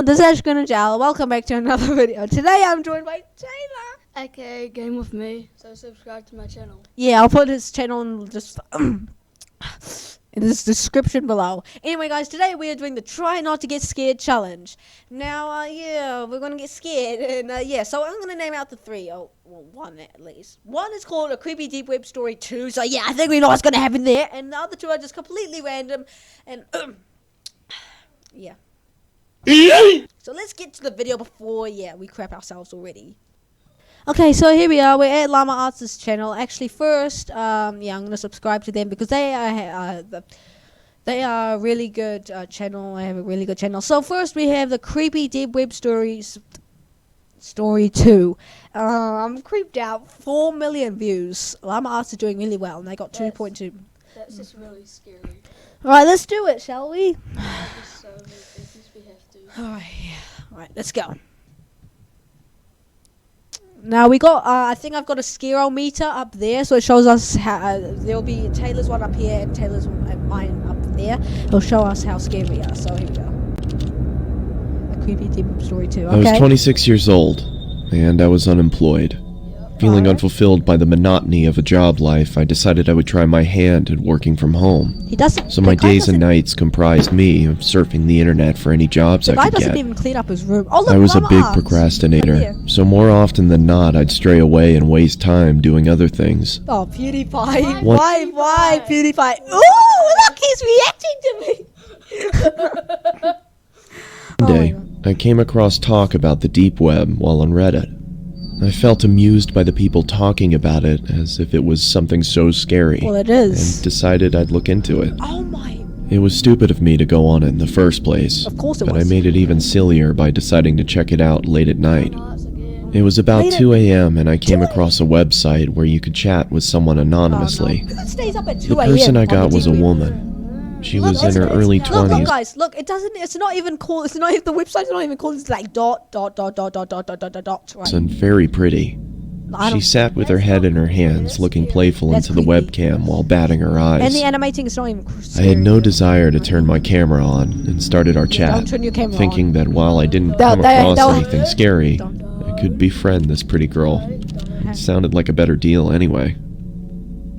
This is Ashkin and welcome back to another video. Today I'm joined by Taylor, aka Game With Me, so subscribe to my channel. Yeah, I'll put his channel in just in this description below. Anyway guys, today we are doing the Try Not to Get Scared challenge. Now, yeah, we're gonna get scared, and yeah, so I'm gonna name out the three, well, one at least. One is called A Creepy Deep Web Story 2, so yeah, I think we know what's gonna happen there, and the other two are just completely random, and yeah. So let's get to the video before, we crap ourselves already. Okay, so here we are. We're at Llama Arts' channel. Actually, first, I'm gonna subscribe to them because they are a really good channel. They have a really good channel. So first, we have the Creepy Deep Web Stories Story 2. I'm creeped out. 4 million views. Llama Arts are doing really well, and they got 2.2. That's just really scary. All right, let's do it, shall we? Alright, let's go. Now we got, I think I've got a scarometer up there, so it shows us how, there'll be Taylor's one up here and Taylor's and mine up there. It'll show us how scared we are, so here we go. A Creepy Deep Story 2, okay. I was 26 years old, and I was unemployed. Feeling unfulfilled by the monotony of a job life, I decided I would try my hand at working from home. So my days and nights comprised me of surfing the internet for any jobs I could get. The guy doesn't even clean up his room. Oh, look, I was a big procrastinator, so more often than not, I'd stray away and waste time doing other things. Oh, PewDiePie. Why, PewDiePie? Ooh, look, he's reacting to me. One day, I came across talk about the deep web while on Reddit. I felt amused by the people talking about it as if it was something so scary. Well, it is. And decided I'd look into it. Oh my. It was stupid of me to go on it in the first place. Of course it was. But I made it even sillier by deciding to check it out late at night. It was about 2 a.m. and I came across a website where you could chat with someone anonymously. Who stays up at 2 The person I got was a woman. She was in her early 20s. Look, guys, look, it's not even called, the website's not even called, it's like dot, right? And very pretty. She sat with her head in her hands, looking playful into the webcam while batting her eyes. And the animating is not even I had no desire to turn my camera on and started our chat, thinking that while I didn't come across anything scary, I could befriend this pretty girl. It sounded like a better deal anyway.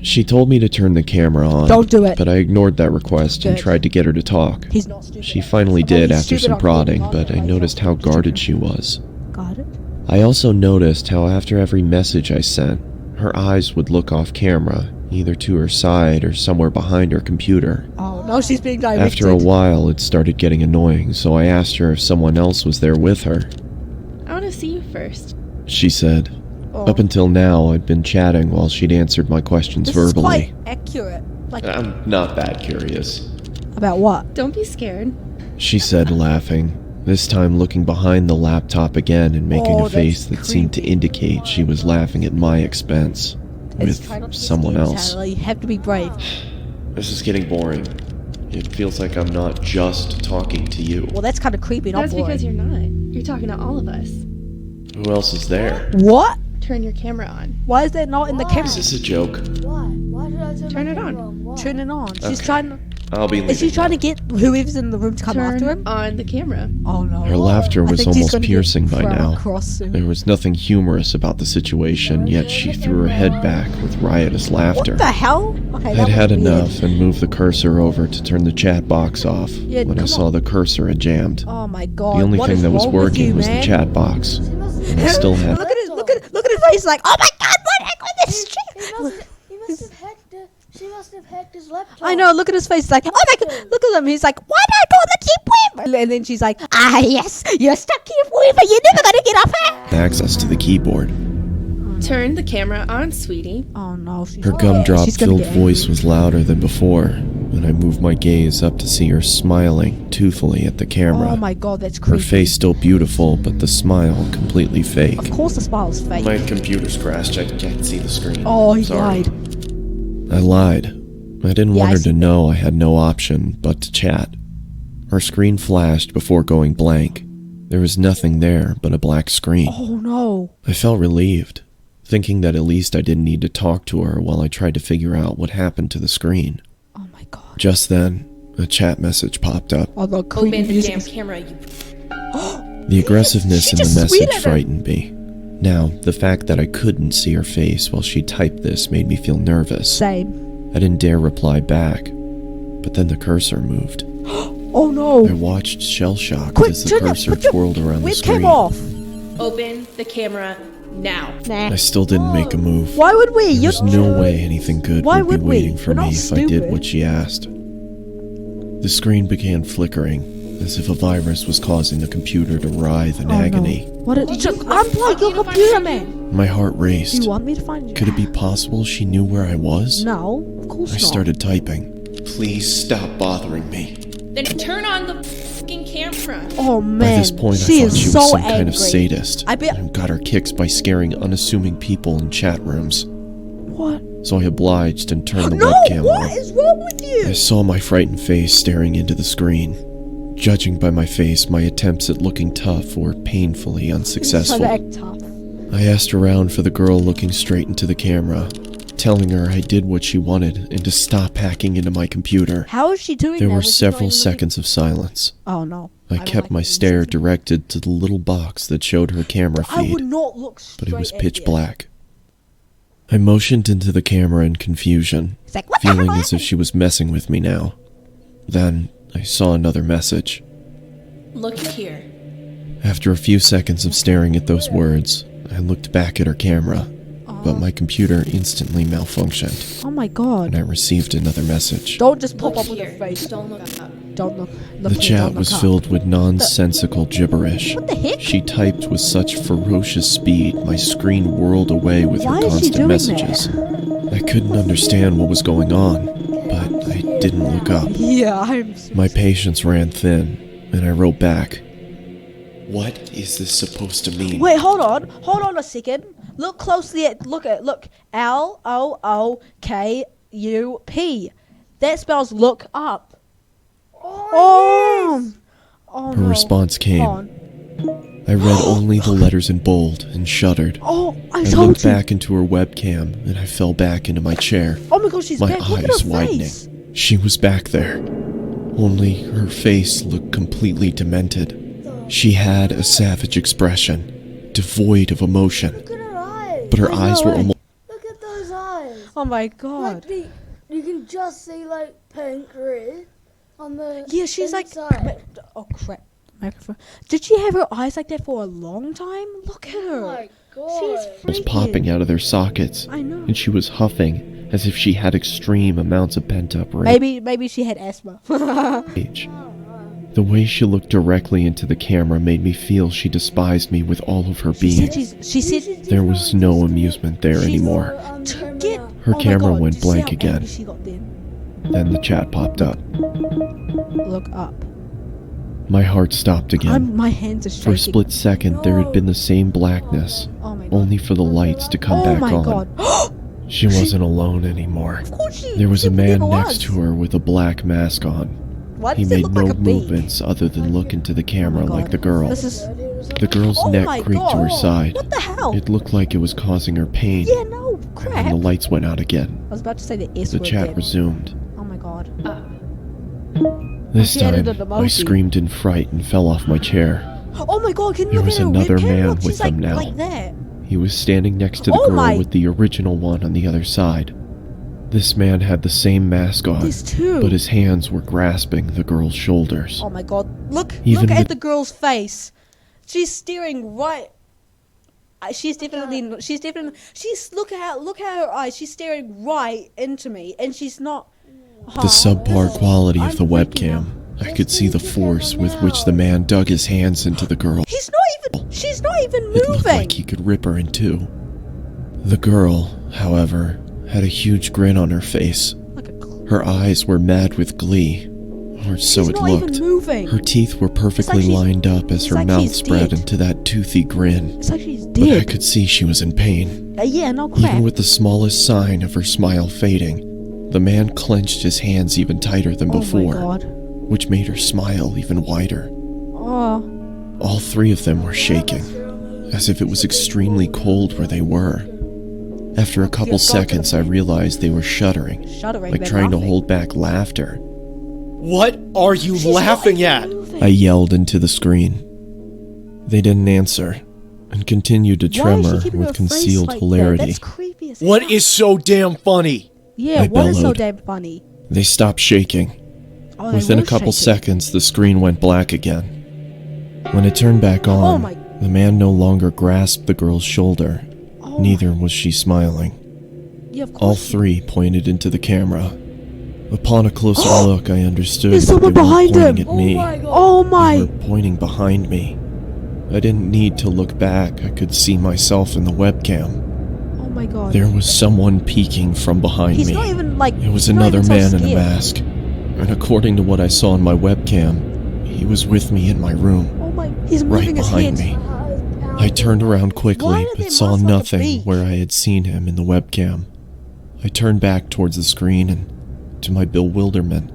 She told me to turn the camera on. Don't do it. But I ignored that request and tried to get her to talk. He's not stupid. She finally did after some prodding, but I noticed how guarded she was. Guarded? I also noticed how after every message I sent, her eyes would look off camera, either to her side or somewhere behind her computer. Oh, no, she's being directed. After a while, it started getting annoying, so I asked her if someone else was there with her. I want to see you first. She said. Up until now, I'd been chatting while she'd answered my questions verbally. This is quite accurate. Like, I'm not that curious. About what? Don't be scared. She said, laughing, this time looking behind the laptop again and making a face that seemed to indicate she was laughing at my expense. With someone else. You have to be brave. This is getting boring. It feels like I'm not just talking to you. Well, that's kind of creepy, not boring. That's because you're not. You're talking to all of us. Who else is there? What? Turn your camera on. Why is that not in the camera? Is this a joke? Why should I turn it on? Turn it on. She's Okay. trying to... I'll be leaving. Is she trying to get whoever's in the room to come after him? On the camera. Oh no. Her laughter was almost piercing by now. There There was nothing humorous about the situation, yet she threw her head back with riotous laughter. What the hell? Okay, I'd had enough and moved the cursor over to turn the chat box off when I saw the cursor had jammed. Oh my god. The only thing that was working was man? the chat box. And I still had... Look at his face like, oh my god, what heck with this shit? She must have hacked his laptop. I know, look at his face, like, oh my god, look at him. He's like, why not go the deep web? And then she's like, yes, you're stuck here forever, you're never gonna get off it. access to the keyboard. Turn the camera on, sweetie. Oh no, Her gumdrop-filled voice was louder than before, and I moved my gaze up to see her smiling toothfully at the camera. Oh my god, that's creepy. Her face still beautiful, but the smile completely fake. Of course the smile's fake. My computer's crashed, I can't see the screen. Oh, he Sorry. lied. I lied. I didn't want her to know I had no option but to chat. Her screen flashed before going blank. There was nothing there but a black screen. Oh no. I felt relieved, thinking that at least I didn't need to talk to her while I tried to figure out what happened to the screen. Oh my god. Just then, a chat message popped up. Oh, the Open the damn camera, you... The aggressiveness in the just message tweeted it. frightened me. Now, the fact that I couldn't see her face while she typed this made me feel nervous. Same. I didn't dare reply back. But then the cursor moved. Oh no. I watched shell-shocked Quick, as the turn it, cursor put your twirled around the webcam screen. off. Open the camera now. Nah. I still didn't make a move. Why would we? There's no way anything good Why would be would we? waiting for We're not me if I did stupid. what she asked. The screen began flickering, as if a virus was causing the computer to writhe in agony. No. What? Unplug your computer, man. My heart Do raced. you want me to find you? Could it be possible she knew where I was? No, of course I not. started typing. Please stop bothering me. Then turn on the fucking camera. Oh man. By this point, she I thought is she was so some angry. kind of sadist. I bet. And got her kicks by scaring unassuming people in chat rooms. What? So I obliged and turned the No. webcam What on. is wrong with you? I saw my frightened face staring into the screen. Judging by my face, my attempts at looking tough were painfully unsuccessful. Trying to act tough. I asked around for the girl looking straight into the camera, telling her I did what she wanted and to stop hacking into my computer. How is she doing There that were when she's several not even seconds of silence. looking- Oh no. I don't kept like my this. stare directed to the little box that showed her camera I would feed, not look straight but it was at pitch you. black. I motioned into the camera in confusion, It's like, what the feeling hell as if she was messing with me now. Then I saw another message. Look here. After a few seconds of staring at those words, I looked back at her camera, but my computer instantly malfunctioned, Oh my god. and I received another message. Don't just pop Look up with here. a face. Don't look up. Don't look. The look here, chat don't was look up. filled with nonsensical gibberish. What the heck? She typed with such ferocious speed, my screen whirled away with Why her is she constant doing messages. I couldn't understand what was going on, but I didn't look up. Yeah, I'm. So My patience ran thin, and I wrote back, "What is this supposed to mean?" Wait, hold on a second. Look closely at look. LOOKUP. That spells look up. Oh, oh Her no. response came. Hold on. I read only the letters in bold and shuddered. Oh, I I told looked you. back into her webcam, and I fell back into my chair, Oh my god, she's my back. Look at eyes her widening. face. She was back there. Only her face looked completely demented. She had a savage expression, devoid of emotion, Look at her eyes. but her I eyes know were it. almost Look at those eyes. Oh my god. You can just see like pink, red on the Yeah, she's like. inside. Oh crap. Microphone. Did she have her eyes like that for a long time? Look at her. Oh my god. She's freaking popping out of their sockets, I know. and she was huffing as if she had extreme amounts of pent-up rage. Maybe she had asthma. The way she looked directly into the camera made me feel she despised me with all of her being. She said There was no amusement there anymore. to get. Her oh my camera God, went did you see blank how again. angry She got then. Then the chat popped up. Look up. My heart stopped again. My hands are shaking. For a split second, there had been the same blackness, Oh my god. only for the lights to come Oh back my on. god. She wasn't alone anymore. Of course she. There was a she man never next was. to her with a black mask on. Why He does it made look no like a bee? movements other than look into the camera Oh my like God. the girl. This is. The girl's Oh neck my creaked to her God. side. What the hell? It looked like it was causing her pain. Yeah, no And crap. then the lights went out again. I was about to say the S The word chat then. resumed. Oh my god. This She added time, an I emoji. screamed in fright and fell off my chair. Oh my god, can you There look was at her another webcam? man Look, with she's like, them now. like that. He was standing next to the Oh girl my- with the original one on the other side. This man had the same mask on, These two. but his hands were grasping the girl's shoulders. Oh my god. Look Even at with- the girl's face. She's staring right. She's definitely. She's look at her eyes. She's staring right into me, and she's not. The subpar quality of the I'm freaking webcam. I could see the force with which the man dug his hands into the girl. He's not even. She's not even It looked moving. like he could rip her in two. The girl, however, had a huge grin on her face. Like a, Her eyes were mad with glee, or so she's it not looked. even moving. Her teeth were perfectly she's- lined up as it's her like mouth she's spread dead. into that toothy grin. It's like she's But I dead. could see she was in pain. Yeah, no crap. Even with the smallest sign of her smile fading, the man clenched his hands even tighter than before, Oh my god. which made her smile even wider. Oh. All three of them were shaking, as if it was extremely cold where they were. After a couple seconds, I realized they were shuddering, Shuddering. like they're trying to laughing. hold back laughter. What are you laughing at? I yelled into the screen. They didn't answer, and continued to tremor with concealed hilarity. That's creepy as What hell. is so damn funny? Yeah, I what is so bellowed. damn funny? They stopped shaking. Oh, they Within a were couple shaking. seconds, the screen went black again. When it turned back Oh on, my- the man no longer grasped the girl's shoulder. Oh Neither was she smiling. Yeah, of course. All three pointed into the camera. Upon a closer look, I understood There's that they someone weren't behind pointing him. at me. Oh They my! were pointing behind me. I didn't need to look back. I could see myself in the webcam. Oh my god. There was someone peeking from behind He's me. not even like. It was he's not another even so man in a scared. mask. And according to what I saw on my webcam, he was with me in my room, Oh my! He's right moving his behind head. me. I turned around Why quickly, do they but saw mouth like a nothing bee? where I had seen him in the webcam. I turned back towards the screen and, to my bewilderment,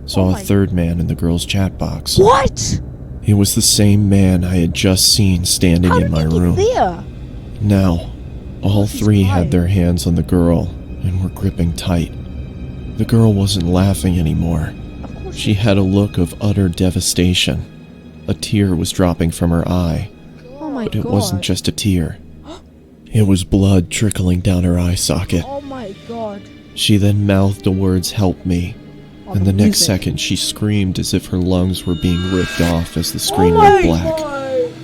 saw Oh a my- third man in the girl's chat box. What? It was the same man I had just seen standing How in did my he room. get there? Now, all He's three crying. had their hands on the girl and were gripping tight. The girl wasn't laughing anymore. Of course. She had a look of utter devastation. A tear was dropping from her eye, Oh my but it god. wasn't just a tear. It was blood trickling down her eye socket. Oh my god. She then mouthed the words, "Help me," Oh, and the next music. second she screamed as if her lungs were being ripped off as the screen Oh went my black.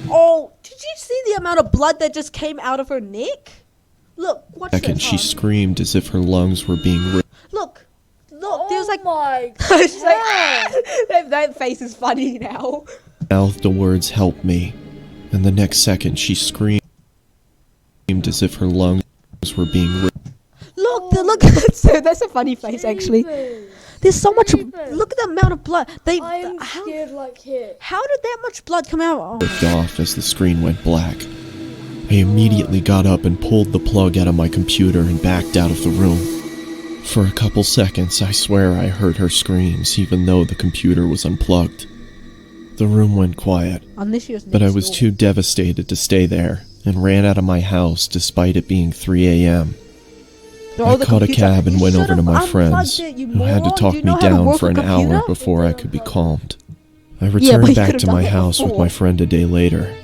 Oh, did you see the amount of blood that just came out of her neck? Look, watch Second this. she screamed as if her lungs were being ripped. Look, there's like. my She's like, that face is funny now. Mouthed the words, "Help me," and the next second she screamed as if her lungs were being ripped. Look, so that's a funny face actually. There's so much. Look at the amount of blood. I'm How scared like hit. did that much blood come out? Oh. Ripped off as the screen went black. I immediately got up and pulled the plug out of my computer and backed out of the room. For a couple seconds, I swear I heard her screams, even though the computer was unplugged. The room went quiet, Unless she was but I next was door. too devastated to stay there, and ran out of my house despite it being 3 a.m. Oh, I the caught a computer. cab and You went should over to have my unplugged friends, it, you who had to moron. talk Do you me know how to down work for a an computer? hour before I could be calmed. I Yeah, returned but you back could've to done my that house with before. my friend a day later.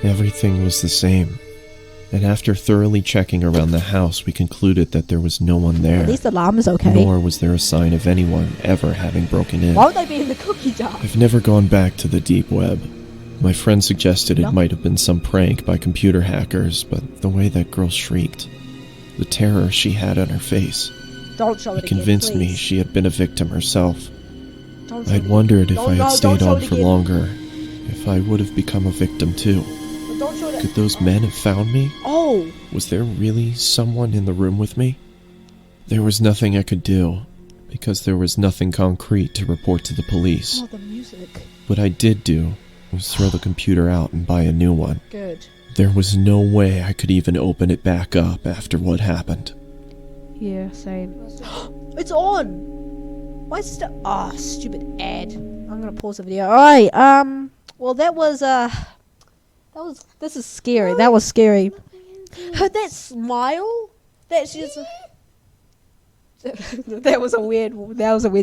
Everything was the same. And after thoroughly checking around the house, we concluded that there was no one there. At least the alarm is okay. Nor was there a sign of anyone ever having broken in. Why would they be in the cookie jar? I've never gone back to the deep web. My friend suggested No. it might have been some prank by computer hackers, but the way that girl shrieked, the terror she had on her face, Don't show it it again, convinced me please. she had been a victim herself. Don't show I'd it wondered if again. I No, had don't stayed show on it for again. longer, if I would have become a victim too. But don't show it. Could those men have found me? Oh, Was there really someone in the room with me? There was nothing I could do, because there was nothing concrete to report to the police. oh, the music. What I did do was throw the computer out and buy a new one. Good. There was no way I could even open it back up after what happened. Yeah, same. It's on. Why is it still? Ah, stupid ad. I'm gonna pause the video. All right. Well, This is scary. That was scary. Heard that smile? That's just. That was a weird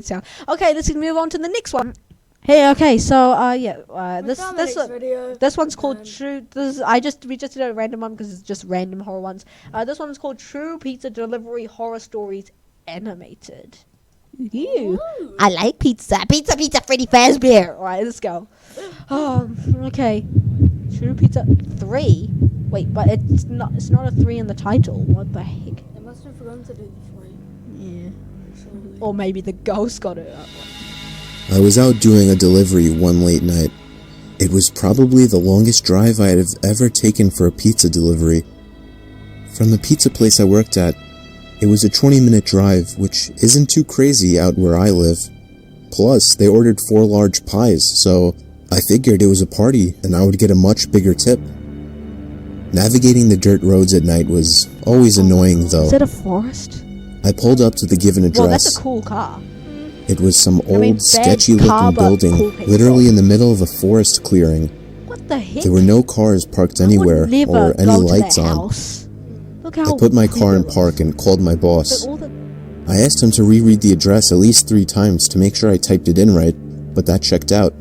sound. Okay, let's move on to the next one. Hey, okay, so this one's called True. We just did a random one because it's just random horror ones. This one's called True Pizza Delivery Horror Stories Animated. Ew. I like pizza. Pizza, Freddy Fazbear. All right, let's go. Okay. True Pizza 3. Wait, but it's not a 3 in the title. What the heck? They must have forgotten to do the 3. Yeah. Or maybe the ghost got it. I was out doing a delivery one late night. It was probably the longest drive I had ever taken for a pizza delivery. From the pizza place I worked at, it was a 20-minute drive, which isn't too crazy out where I live. Plus, they ordered 4 large pies, so I figured it was a party and I would get a much bigger tip. Navigating the dirt roads at night was always annoying, though. Is it a forest? I pulled up to the given address. Well, that's a cool car. It was some I mean, old, bad sketchy-looking car, but building, cool people. literally in the middle of a forest clearing. What the heck? There were no cars parked anywhere, I would never or any go to lights that on. house. Look how I put my car in creepy it park and called my boss. was. But all the- I asked him to reread the address at least 3 times to make sure I typed it in right, but that checked out.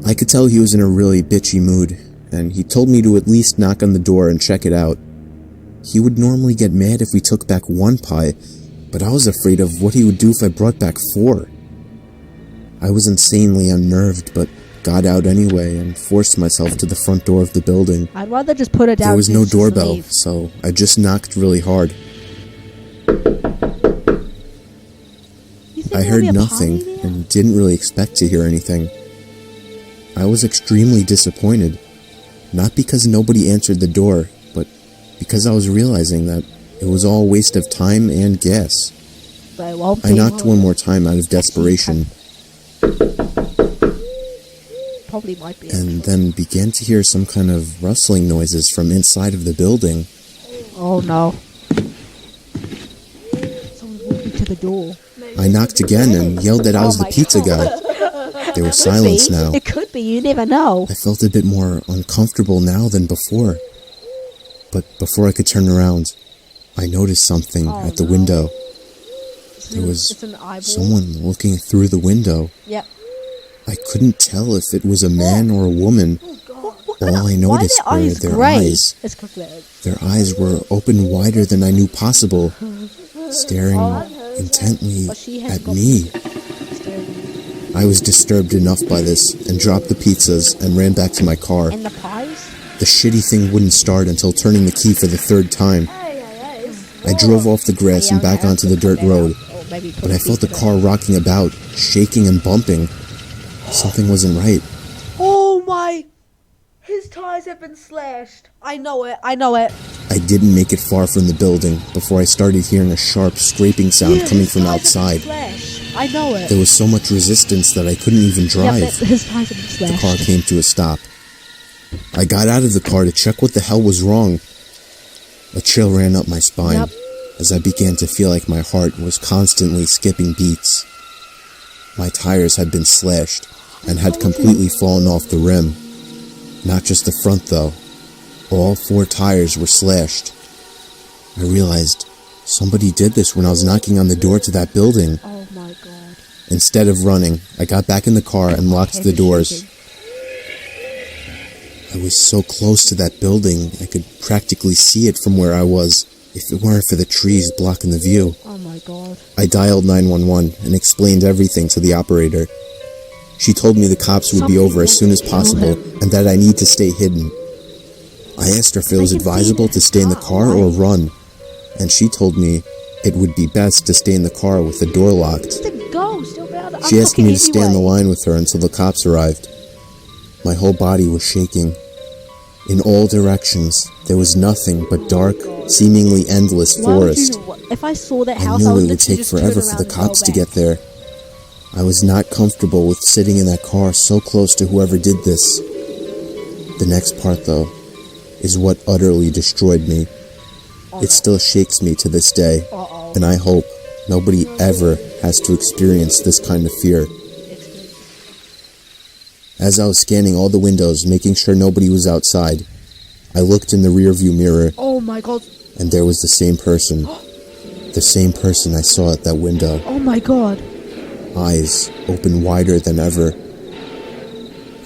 I could tell he was in a really bitchy mood, and he told me to at least knock on the door and check it out. He would normally get mad if we took back 1 pie, but I was afraid of what he would do if I brought back 4. I was insanely unnerved, but got out anyway and forced myself to the front door of the building. I'd rather just put it down. There was and no just doorbell, leave. so I just knocked really hard. You think I there'll heard be a nothing party there? and didn't really expect to hear anything. I was extremely disappointed, not because nobody answered the door, but because I was realizing that it was all a waste of time and gas. They won't I be knocked one more time out of desperation, Probably might be. and then began to hear some kind of rustling noises from inside of the building. Oh no. Someone's walking to the door. I knocked again and yelled that I was Oh the my pizza guy. There was silence now. It could be, you never know. I felt a bit more uncomfortable now than before. But before I could turn around, I noticed something at the window. There was It's an eyeball. someone looking through the window. Yep. I couldn't tell if it was a man or a woman. All I noticed Why are were their eyes their grey? eyes. It's crooked. Their eyes were open wider than I knew possible, staring intently at me. I was disturbed enough by this and dropped the pizzas and ran back to my car. And the pies? The shitty thing wouldn't start until turning the key for the 3rd time. I drove off the grass and back onto the dirt road, but I felt the car rocking about, shaking and bumping. Something wasn't right. Oh my! His tires have been slashed. I know it. I know it. I didn't make it far from the building before I started hearing a sharp scraping sound coming from outside. I know it. There was so much resistance that I couldn't even drive. His tires have been slashed. The car came to a stop. I got out of the car to check what the hell was wrong. A chill ran up my spine as I began to feel like my heart was constantly skipping beats. My tires had been slashed and had completely fallen off the rim. Not just the front though. All 4 tires were slashed. I realized somebody did this when I was knocking on the door to that building. Oh my god. Instead of running, I got back in the car and locked the doors. I was so close to that building, I could practically see it from where I was, if it weren't for the trees blocking the view. Oh my god. I dialed 911 and explained everything to the operator. She told me the cops would be over as soon as possible and that I need to stay hidden. I asked her if it was advisable to stay in the car or run, and she told me it would be best to stay in the car with the door locked. It's a ghost. She asked me to stay on the line with her until the cops arrived. My whole body was shaking. In all directions, there was nothing but dark, seemingly endless forest. If I saw that I house, knew it would take forever for the cops to get there. I was not comfortable with sitting in that car so close to whoever did this. The next part, though, is what utterly destroyed me. It still shakes me to this day, and I hope nobody ever has to experience this kind of fear. As I was scanning all the windows, making sure nobody was outside, I looked in the rearview mirror. Oh my god. And there was the same person. The same person I saw at that window. Oh my god. Eyes open wider than ever.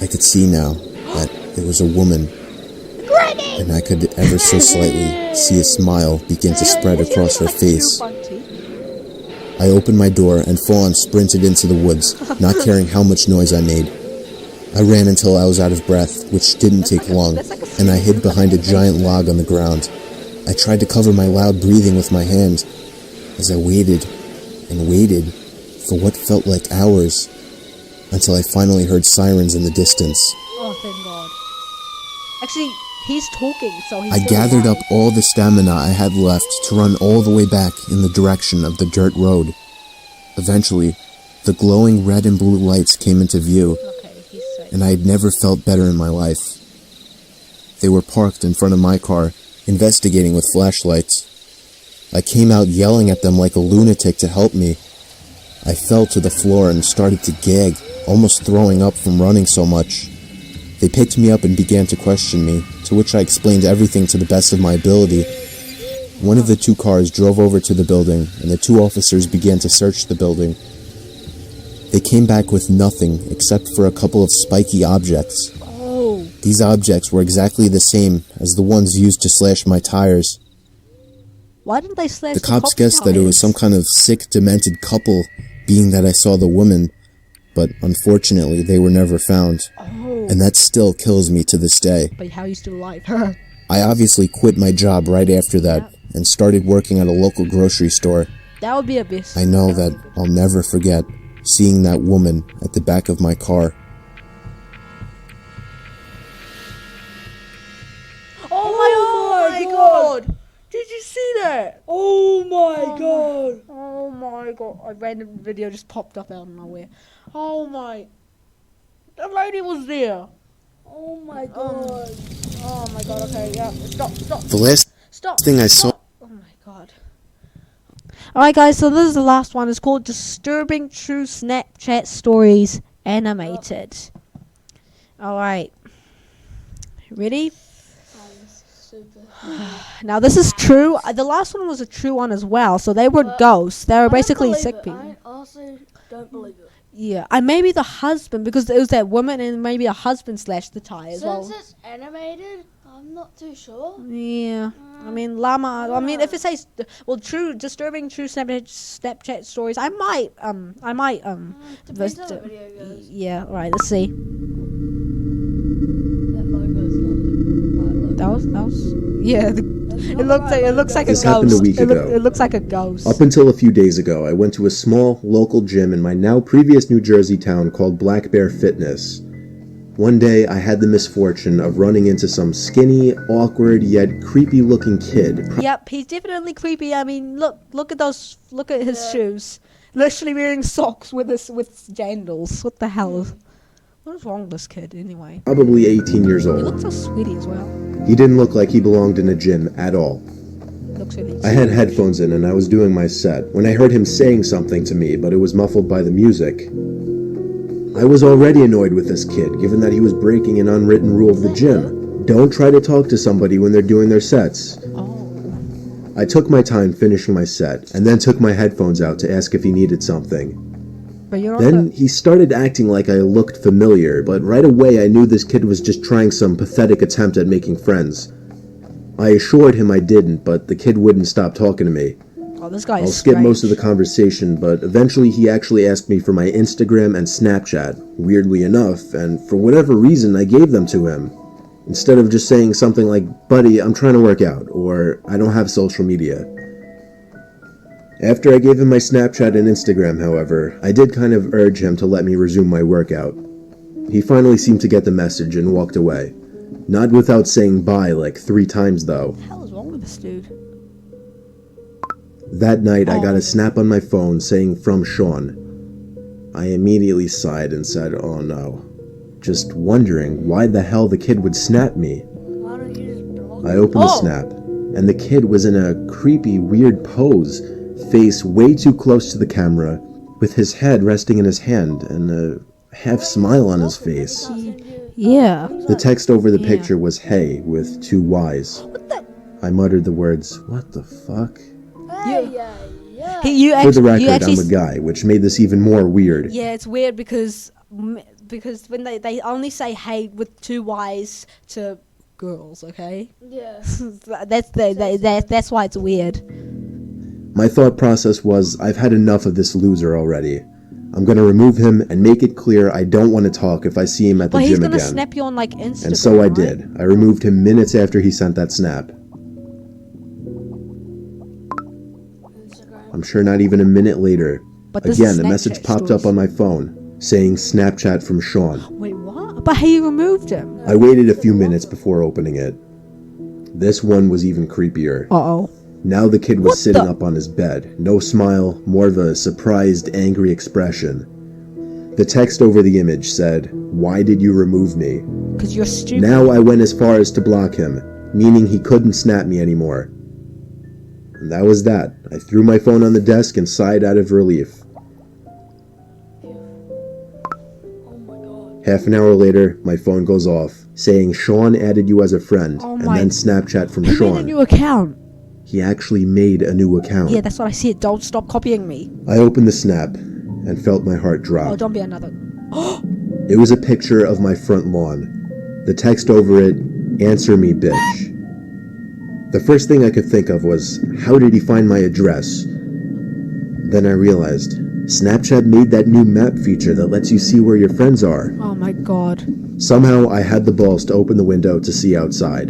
I could see now that it was a woman. And I could ever so slightly see a smile begin to spread across her face. I opened my door and full-on sprinted into the woods, not caring how much noise I made. I ran until I was out of breath, which didn't take long, and I hid behind a giant log on the ground. I tried to cover my loud breathing with my hand as I waited and waited for what felt like hours, until I finally heard sirens in the distance. Oh, thank God. Actually, he's talking, so he's I gathered up all the stamina I had left to run all the way back in the direction of the dirt road. Eventually, the glowing red and blue lights came into view, and I had never felt better in my life. They were parked in front of my car, investigating with flashlights. I came out yelling at them like a lunatic to help me. I fell to the floor and started to gag, almost throwing up from running so much. They picked me up and began to question me, to which I explained everything to the best of my ability. One of the 2 cars drove over to the building, and the 2 officers began to search the building. They came back with nothing except for a couple of spiky objects. Oh. These objects were exactly the same as the ones used to slash my tires. Why didn't they slash the cops guessed that it was some kind of sick, demented couple, being that I saw the woman, but unfortunately they were never found. And that still kills me to this day. But how are you still alive? I obviously quit my job right after that and started working at a local grocery store. That would be a bit. I know that I'll never forget seeing that woman at the back of my car. Oh my god! Did you see that? Oh my god! Oh my god! A random video just popped up out of nowhere. Oh my! The lady was there. Oh my god! Oh my god! Okay, yeah. Stop. The last thing I saw. Oh my god. Alright guys, so this is the last one. It's called Disturbing True Snapchat Stories Animated. Alright. Ready? Now this is true. The last one was a true one as well. So they were ghosts. They were basically sick people. I also don't believe it. Yeah, and maybe the husband, because it was that woman, and maybe a husband slashed the tie as well. Since it's animated, I'm not too sure. Yeah, I mean, llama. I mean, if it says, well, disturbing true Snapchat stories, I might. Depends on the video goes. Yeah. All right. Let's see. That logo's not the right logo. That was. Yeah. It looks like This a ghost. happened a week ago. It looks like a ghost. Up until a few days ago, I went to a small, local gym in my now previous New Jersey town called Black Bear Fitness. One day, I had the misfortune of running into some skinny, awkward, yet creepy-looking kid. Yep, he's definitely creepy. I mean, look at those. Look at his shoes. Literally wearing socks with jandals. What the hell? What is wrong with this kid anyway? Probably 18 years He old. looks so sweetie as well. He didn't look like he belonged in a gym at all. Looks really. I had headphones in and I was doing my set when I heard him saying something to me, but it was muffled by the music. I was already annoyed with this kid, given that he was breaking an unwritten rule of the gym. Don't try to talk to somebody when they're doing their sets. Oh. I took my time finishing my set, and then took my headphones out to ask if he needed something. But you're Then he started acting like I looked familiar, but right away I knew this kid was just trying some pathetic attempt at making friends. I assured him I didn't, but the kid wouldn't stop talking to me. Oh, this guy is I'll skip strange. most of the conversation, but eventually he actually asked me for my Instagram and Snapchat, weirdly enough, and for whatever reason I gave them to him. Instead of just saying something like, "Buddy, I'm trying to work out," or "I don't have social media." After I gave him my Snapchat and Instagram, however, I did kind of urge him to let me resume my workout. He finally seemed to get the message and walked away. Not without saying bye like 3 times though. What the hell is wrong with this dude? That night I got a snap on my phone saying from Sean. I immediately sighed and said, "Oh no." Just wondering why the hell the kid would snap me. Why don't you just block I opened the snap, and the kid was in a creepy, weird pose, face way too close to the camera, with his head resting in his hand and a half smile on his face. Yeah. The text over the picture was "Hey" with 2 Y's. What the? I muttered the words, "What the fuck?" Hey, yeah. For the record, I'm a guy, which made this even more weird. Yeah, it's weird because when they only say "hey" with 2 Y's to girls, okay? Yeah. That's why it's weird. My thought process was, I've had enough of this loser already. I'm gonna remove him and make it clear I don't want to talk if I see him at the But he's gym gonna again. snap you on like Instagram. And so I right? did. I removed him minutes after he sent that snap. Instagram. I'm sure not even a minute later. But this Again, is a message Snapchat popped stories. up on my phone, saying Snapchat from Sean. Wait, what? But he removed him. I waited a few minutes before opening it. This one was even creepier. Uh-oh. Now the kid was What sitting the- up on his bed. No smile, more of a surprised, angry expression. The text over the image said, "Why did you remove me?" Because you're stupid. Now I went as far as to block him, meaning he couldn't snap me anymore. And that was that. I threw my phone on the desk and sighed out of relief. Oh my god. Half an hour later, my phone goes off, saying Sean added you as a friend, Oh and my- then Snapchat from He made a Sean. new account. He actually made a new account. Yeah, that's what I said. Don't stop copying me. I opened the snap and felt my heart drop. Oh, don't be another. It was a picture of my front lawn. The text over it, "Answer me, bitch." The first thing I could think of was, how did he find my address? Then I realized, Snapchat made that new map feature that lets you see where your friends are. Oh my god. Somehow I had the balls to open the window to see outside.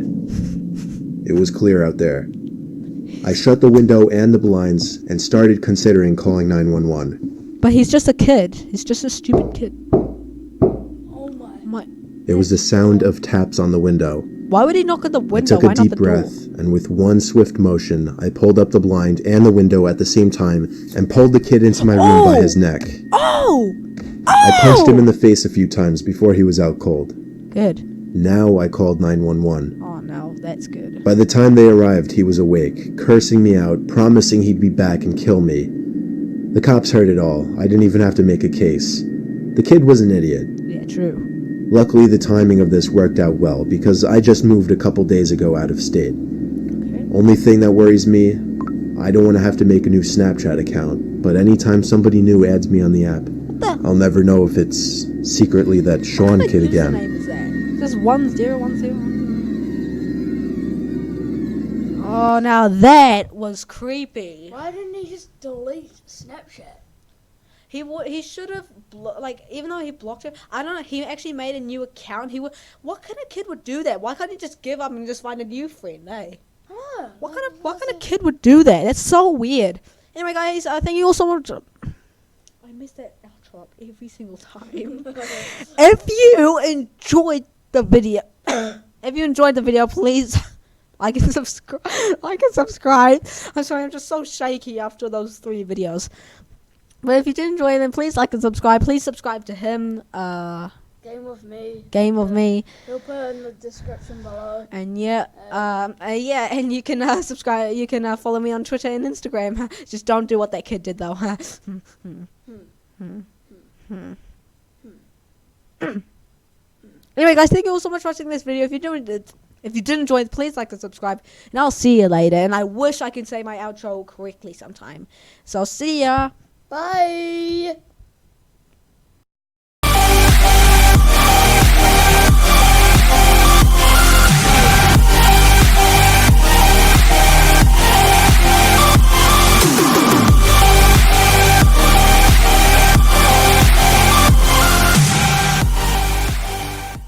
It was clear out there. I shut the window and the blinds and started considering calling 911. But he's just a kid. He's just a stupid kid. Oh my. There was the sound of taps on the window. Why would he knock at the I window? took a Why not deep the breath, door? and with one swift motion, I pulled up the blind and the window at the same time and pulled the kid into my room by his neck. Oh! I punched him in the face a few times before he was out cold. Good. Now I called 911. Oh no, that's good. By the time they arrived, he was awake, cursing me out, promising he'd be back and kill me. The cops heard it all. I didn't even have to make a case. The kid was an idiot. Yeah, true. Luckily, the timing of this worked out well, because I just moved a couple days ago out of state. Okay. Only thing that worries me, I don't want to have to make a new Snapchat account, but anytime somebody new adds me on the app, I'll never know if it's secretly that Sean kid again. What username is that? Just 1010. Oh, now that was creepy. Why didn't he just delete Snapchat? He should have even though he blocked it, I don't know. He actually made a new account. What kind of kid would do that? Why can't he just give up and just find a new friend? Eh? Huh, What kind of kid would do that? That's so weird. Anyway, guys, thank you all so much. I miss that outro up every single time. If you enjoyed the video, please like and subscribe. I'm sorry, I'm just so shaky after those 3 videos. But if you did enjoy them, please like and subscribe. Please subscribe to him. Game of me. He'll put it in the description below. And and you can subscribe. You can follow me on Twitter and Instagram. Just don't do what that kid did, though. Anyway, guys, thank you all so much for watching this video. If you did enjoy it, please like and subscribe. And I'll see you later. And I wish I could say my outro correctly sometime. So see ya. Bye.